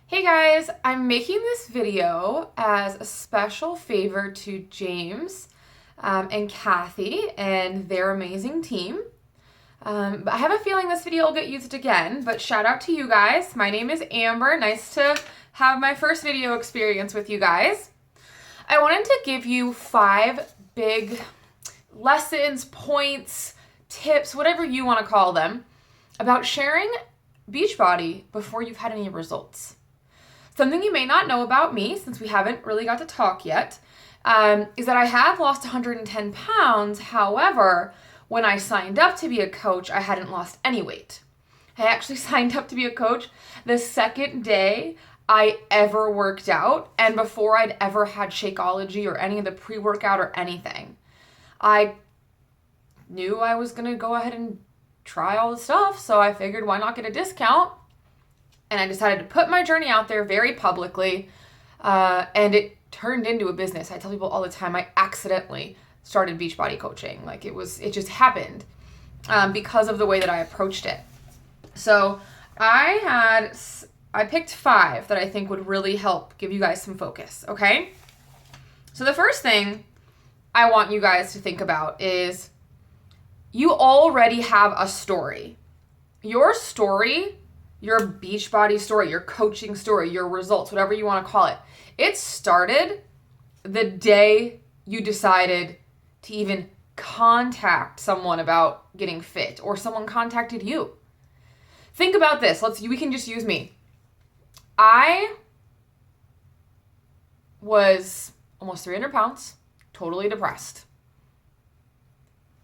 Hey guys, I'm making this video as a special favor to James and Kathy and their amazing team. I have a feeling this video will get used again, but shout out to you guys. My name is Amber. Nice to have my first video experience with you guys. I wanted to give you 5 big lessons, points, tips, whatever you want to call them, about sharing Beachbody before you've had any results. Something you may not know about me, since we haven't really got to talk yet, is that I have lost 110 pounds. However, when I signed up to be a coach, I hadn't lost any weight. I actually signed up to be a coach the second day I ever worked out and before I'd ever had Shakeology or any of the pre-workout or anything. I knew I was going to go ahead and try all the stuff, so I figured why not get a discount? And I decided to put my journey out there very publicly, and it turned into a business. I tell people all the time I accidentally started Beachbody coaching. It just happened because of the way that I approached it. So I picked 5 that I think would really help give you guys some focus, okay? So the first thing I want you guys to think about is you already have a story. Your story, your Beachbody story, your coaching story, your results, whatever you want to call it, it started the day you decided to even contact someone about getting fit or someone contacted you. Think about this. We can just use me. I was almost 300 pounds, totally depressed.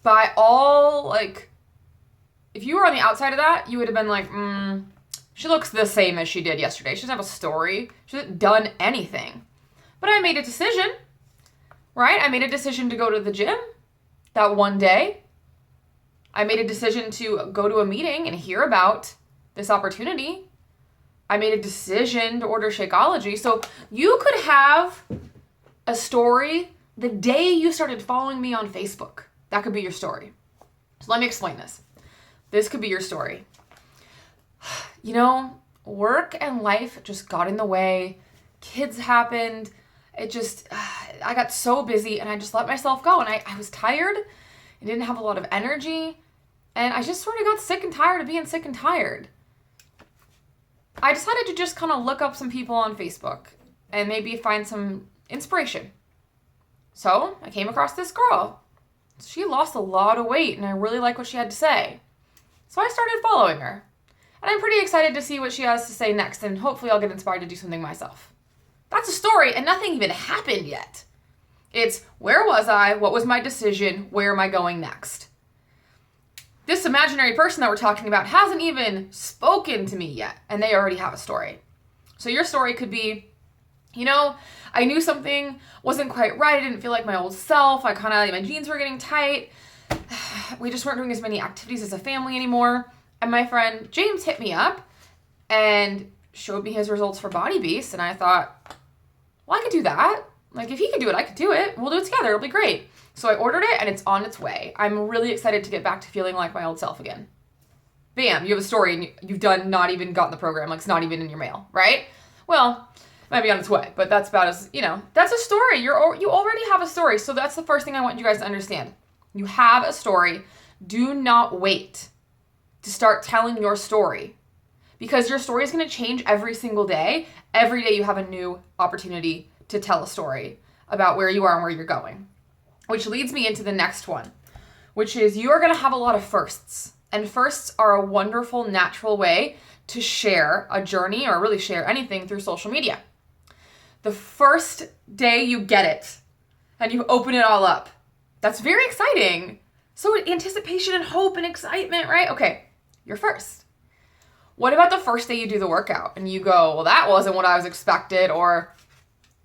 By all, if you were on the outside of that, you would have been like, she looks the same as she did yesterday. She doesn't have a story. She hasn't done anything. But I made a decision, right? I made a decision to go to the gym that one day. I made a decision to go to a meeting and hear about this opportunity. I made a decision to order Shakeology. So you could have a story the day you started following me on Facebook. That could be your story. So let me explain this. This could be your story. You know, work and life just got in the way. Kids happened. I got so busy and I just let myself go. And I was tired. I didn't have a lot of energy. And I just sort of got sick and tired of being sick and tired. I decided to just kind of look up some people on Facebook and maybe find some inspiration. So I came across this girl. She lost a lot of weight and I really like what she had to say. So I started following her. And I'm pretty excited to see what she has to say next, and hopefully I'll get inspired to do something myself. That's a story, and nothing even happened yet. It's, where was I? What was my decision? Where am I going next? This imaginary person that we're talking about hasn't even spoken to me yet, and they already have a story. So your story could be, I knew something wasn't quite right. I didn't feel like my old self. My jeans were getting tight. We just weren't doing as many activities as a family anymore. And my friend James hit me up and showed me his results for Body Beast. And I thought, well, I could do that. If he could do it, I could do it. We'll do it together. It'll be great. So I ordered it and it's on its way. I'm really excited to get back to feeling like my old self again. Bam, you have a story and you've not even gotten the program. It's not even in your mail, right? Well, it might be on its way, but that's about as, that's a story. You already have a story. So that's the first thing I want you guys to understand. You have a story. Do not wait to start telling your story, because your story is going to change every single day. Every day you have a new opportunity to tell a story about where you are and where you're going, which leads me into the next one, which is you are going to have a lot of firsts, and firsts are a wonderful, natural way to share a journey or really share anything through social media. The first day you get it and you open it all up, that's very exciting. So anticipation and hope and excitement, right? Okay. You're first. What about the first day you do the workout and you go, well, that wasn't what I was expected, or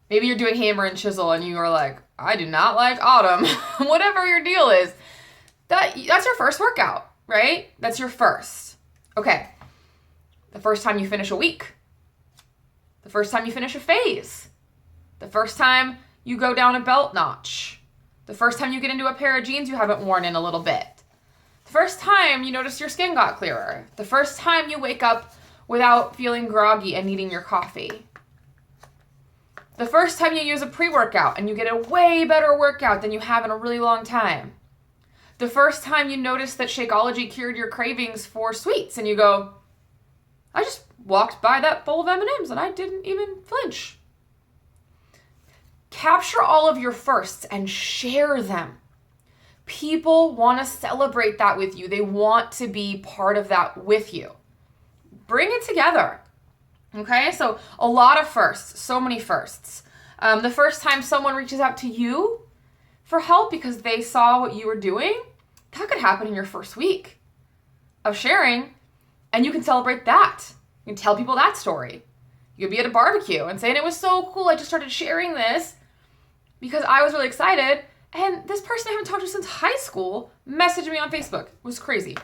maybe you're doing hammer and chisel and you are like, I do not like autumn. Whatever your deal is, that's your first workout, right? That's your first. Okay. The first time you finish a week. The first time you finish a phase. The first time you go down a belt notch. The first time you get into a pair of jeans you haven't worn in a little bit. First time you notice your skin got clearer. The first time you wake up without feeling groggy and needing your coffee. The first time you use a pre-workout and you get a way better workout than you have in a really long time. The first time you notice that Shakeology cured your cravings for sweets and you go, I just walked by that bowl of M&Ms and I didn't even flinch. Capture all of your firsts and share them. People want to celebrate that with you. They want to be part of that with you. Bring it together. Okay, so a lot of firsts, so many firsts. The first time someone reaches out to you for help because they saw what you were doing, that could happen in your first week of sharing, and you can celebrate that. You can tell people that story. You could be at a barbecue and saying, it was so cool, I just started sharing this because I was really excited, and this person I haven't talked to since high school messaged me on Facebook. It was crazy,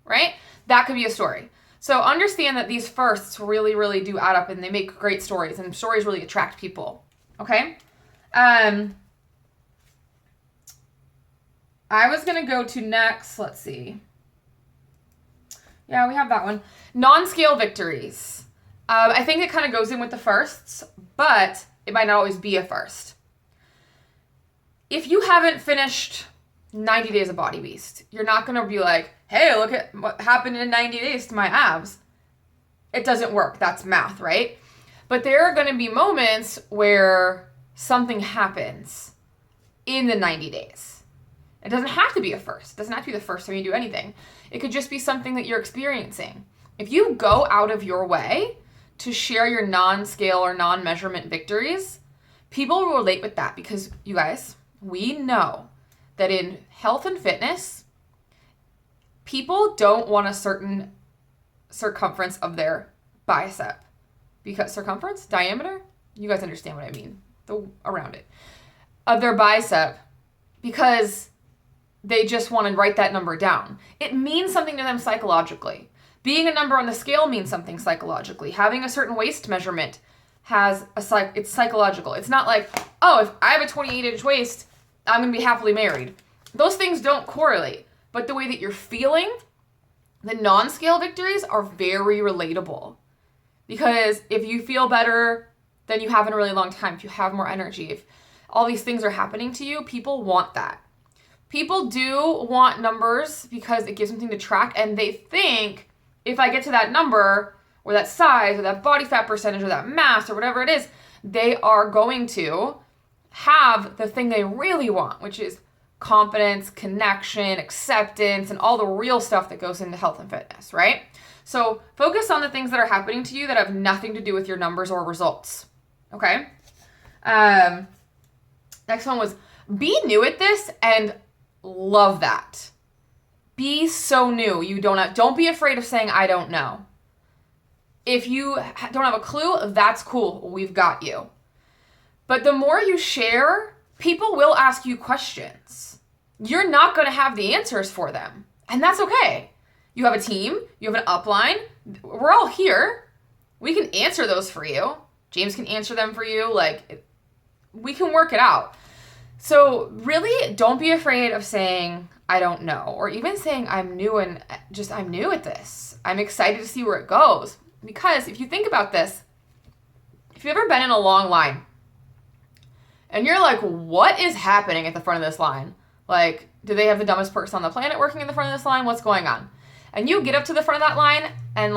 right? That could be a story. So understand that these firsts really, really do add up and they make great stories, and stories really attract people, okay? I was going to go to next, let's see. Yeah, we have that one. Non-scale victories. I think it kind of goes in with the firsts, but it might not always be a first. If you haven't finished 90 days of Body Beast, you're not going to be like, hey, look at what happened in 90 days to my abs. It doesn't work. That's math, right? But there are going to be moments where something happens in the 90 days. It doesn't have to be a first. It doesn't have to be the first time you do anything. It could just be something that you're experiencing. If you go out of your way to share your non-scale or non-measurement victories, people will relate with that because, you guys, we know that in health and fitness, people don't want a certain circumference of their bicep. Because circumference? Diameter? You guys understand what I mean. Around it. Of their bicep. Because they just want to write that number down. It means something to them psychologically. Being a number on the scale means something psychologically. Having a certain waist measurement it's psychological. It's not like, oh, if I have a 28-inch waist, I'm going to be happily married. Those things don't correlate. But the way that you're feeling, the non-scale victories are very relatable. Because if you feel better than you have in a really long time, if you have more energy, if all these things are happening to you, people want that. People do want numbers because it gives them something to track, and they think if I get to that number or that size or that body fat percentage or that mass or whatever it is, they are going to have the thing they really want, which is confidence, connection, acceptance, and all the real stuff that goes into health and fitness, right? So focus on the things that are happening to you that have nothing to do with your numbers or results, okay? Next one was be new at this and love that. Be so new. Don't be afraid of saying, I don't know. If you don't have a clue, that's cool. We've got you. But the more you share, people will ask you questions. You're not going to have the answers for them. And that's okay. You have a team. You have an upline. We're all here. We can answer those for you. James can answer them for you. We can work it out. So really, don't be afraid of saying, I don't know. Or even saying, I'm new at this. I'm excited to see where it goes. Because if you think about this, if you've ever been in a long line, and you're like, what is happening at the front of this line? Like, do they have the dumbest person on the planet working in the front of this line? What's going on? And you get up to the front of that line, and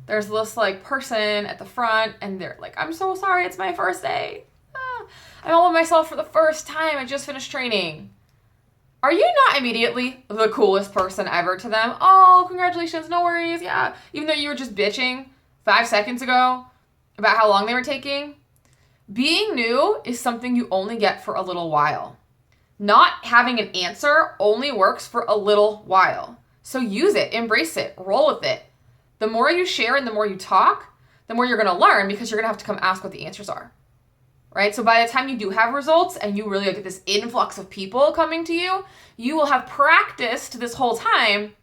there's this person at the front, and they're like, I'm so sorry, it's my first day. I'm all by myself for the first time. I just finished training. Are you not immediately the coolest person ever to them? Oh, congratulations, no worries, yeah. Even though you were just bitching 5 seconds ago about how long they were taking. Being new is something you only get for a little while. Not having an answer only works for a little while. So use it, embrace it, roll with it. The more you share and the more you talk, the more you're going to learn because you're going to have to come ask what the answers are. Right? So by the time you do have results and you really get this influx of people coming to you, you will have practiced this whole time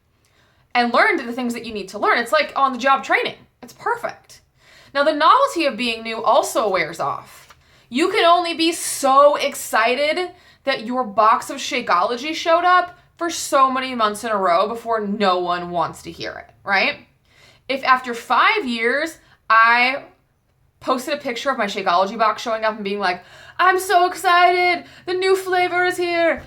and learned the things that you need to learn. It's like on-the-job training. It's perfect. Now, the novelty of being new also wears off. You can only be so excited that your box of Shakeology showed up for so many months in a row before no one wants to hear it, right? If after 5 years, I posted a picture of my Shakeology box showing up and being like, I'm so excited, the new flavor is here,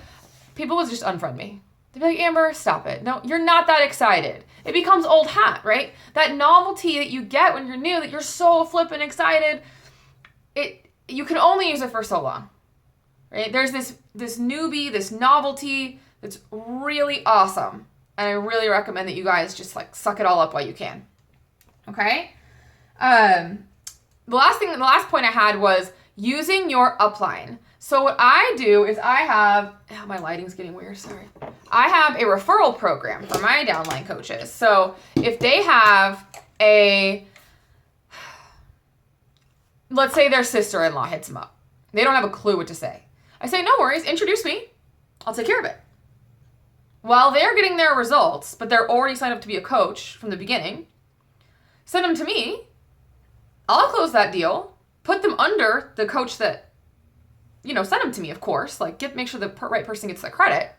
people would just unfriend me. They'd be like, Amber, stop it. No, you're not that excited. It becomes old hat, right? That novelty that you get when you're new, that you're so flippin' excited, you can only use it for so long, right? There's this newbie, this novelty that's really awesome. And I really recommend that you guys just like suck it all up while you can. Okay? The last point I had was using your upline. So what I do is I have, my lighting's getting weird, sorry. I have a referral program for my downline coaches. So if they have let's say their sister-in-law hits them up. They don't have a clue what to say. I say, no worries, introduce me. I'll take care of it. While they're getting their results, but they're already signed up to be a coach from the beginning, send them to me. I'll close that deal, put them under the coach that, send them to me, of course. Like, make sure the right person gets the credit.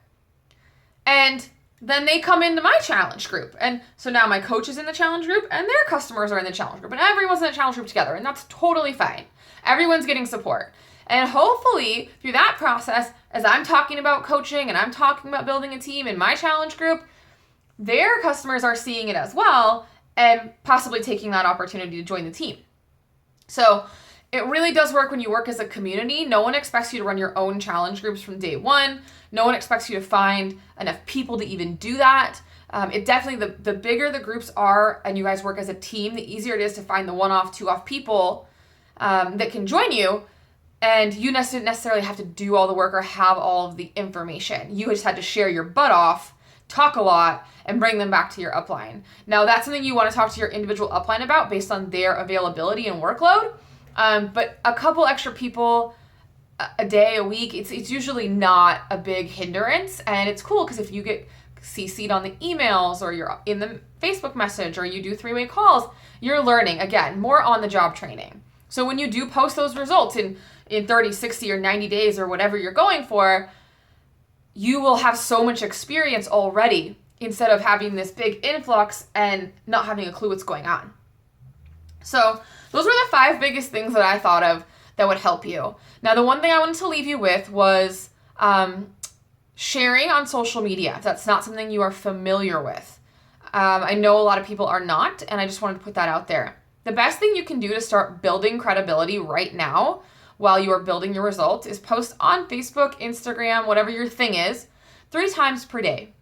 And then they come into my challenge group. And so now my coach is in the challenge group and their customers are in the challenge group. And everyone's in the challenge group together. And that's totally fine. Everyone's getting support. And hopefully through that process, as I'm talking about coaching and I'm talking about building a team in my challenge group, their customers are seeing it as well and possibly taking that opportunity to join the team. So it really does work when you work as a community. No one expects you to run your own challenge groups from day one. No one expects you to find enough people to even do that. It definitely, the bigger the groups are and you guys work as a team, the easier it is to find the one-off, two-off people that can join you. And you didn't necessarily have to do all the work or have all of the information. You just had to share your butt off, talk a lot, and bring them back to your upline. Now, that's something you want to talk to your individual upline about based on their availability and workload. But a couple extra people a day, a week, it's usually not a big hindrance. And it's cool because if you get CC'd on the emails or you're in the Facebook message or you do 3-way calls, you're learning, again, more on-the-job training. So when you do post those results in 30, 60, or 90 days or whatever you're going for, you will have so much experience already instead of having this big influx and not having a clue what's going on. So those were the 5 biggest things that I thought of that would help you. Now, the one thing I wanted to leave you with was sharing on social media, if that's not something you are familiar with. I know a lot of people are not, and I just wanted to put that out there. The best thing you can do to start building credibility right now while you are building your results is post on Facebook, Instagram, whatever your thing is, 3 times per day.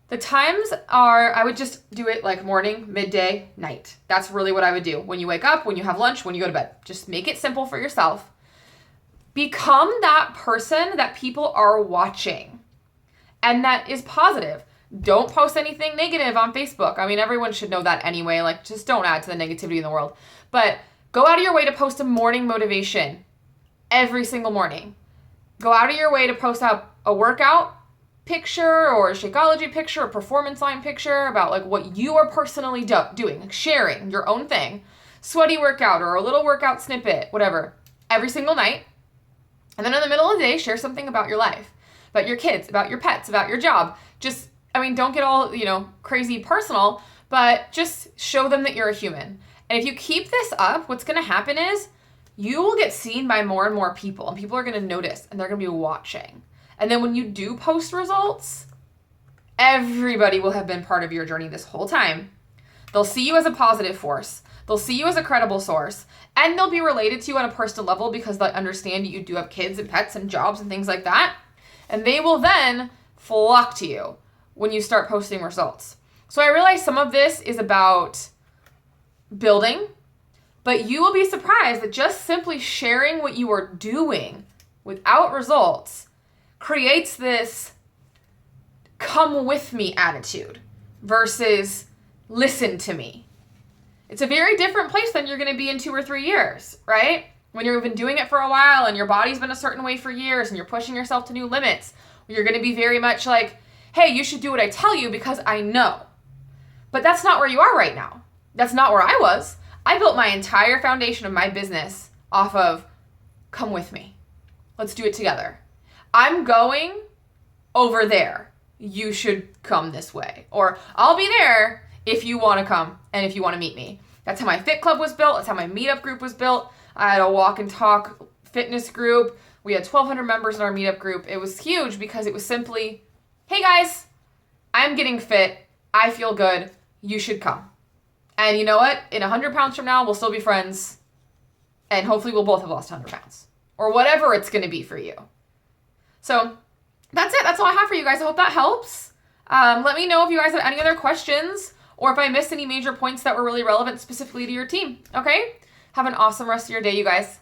The times are, I would just do it like morning, midday, night. That's really what I would do. When you wake up, when you have lunch, when you go to bed. Just make it simple for yourself. Become that person that people are watching. And that is positive. Don't post anything negative on Facebook. I mean, everyone should know that anyway. Like, just don't add to the negativity in the world. But go out of your way to post a morning motivation every single morning. Go out of your way to post out a workout picture or a Shakeology picture, a performance line picture about like what you are personally doing, like sharing your own thing, sweaty workout or a little workout snippet, whatever, every single night. And then in the middle of the day, share something about your life, about your kids, about your pets, about your job. Just, don't get all, crazy personal, but just show them that you're a human. And if you keep this up, what's going to happen is you will get seen by more and more people, and people are going to notice and they're going to be watching. And then when you do post results, everybody will have been part of your journey this whole time. They'll see you as a positive force. They'll see you as a credible source. And they'll be related to you on a personal level because they understand you do have kids and pets and jobs and things like that. And they will then flock to you when you start posting results. So I realize some of this is about building, but you will be surprised that just simply sharing what you are doing without results creates this come with me attitude versus listen to me. It's a very different place than you're going to be in 2 or 3 years, right? When you've been doing it for a while and your body's been a certain way for years and you're pushing yourself to new limits, you're going to be very much like, hey, you should do what I tell you because I know. But that's not where you are right now. That's not where I was. I built my entire foundation of my business off of come with me. Let's do it together. I'm going over there. You should come this way. Or I'll be there if you want to come and if you want to meet me. That's how my fit club was built. That's how my meetup group was built. I had a walk and talk fitness group. We had 1,200 members in our meetup group. It was huge because it was simply, hey guys, I'm getting fit. I feel good. You should come. And you know what? In 100 pounds from now, we'll still be friends. And hopefully we'll both have lost 100 pounds. Or whatever it's going to be for you. So that's it. That's all I have for you guys. I hope that helps. Let me know if you guys have any other questions or if I missed any major points that were really relevant specifically to your team. Okay? Have an awesome rest of your day, you guys.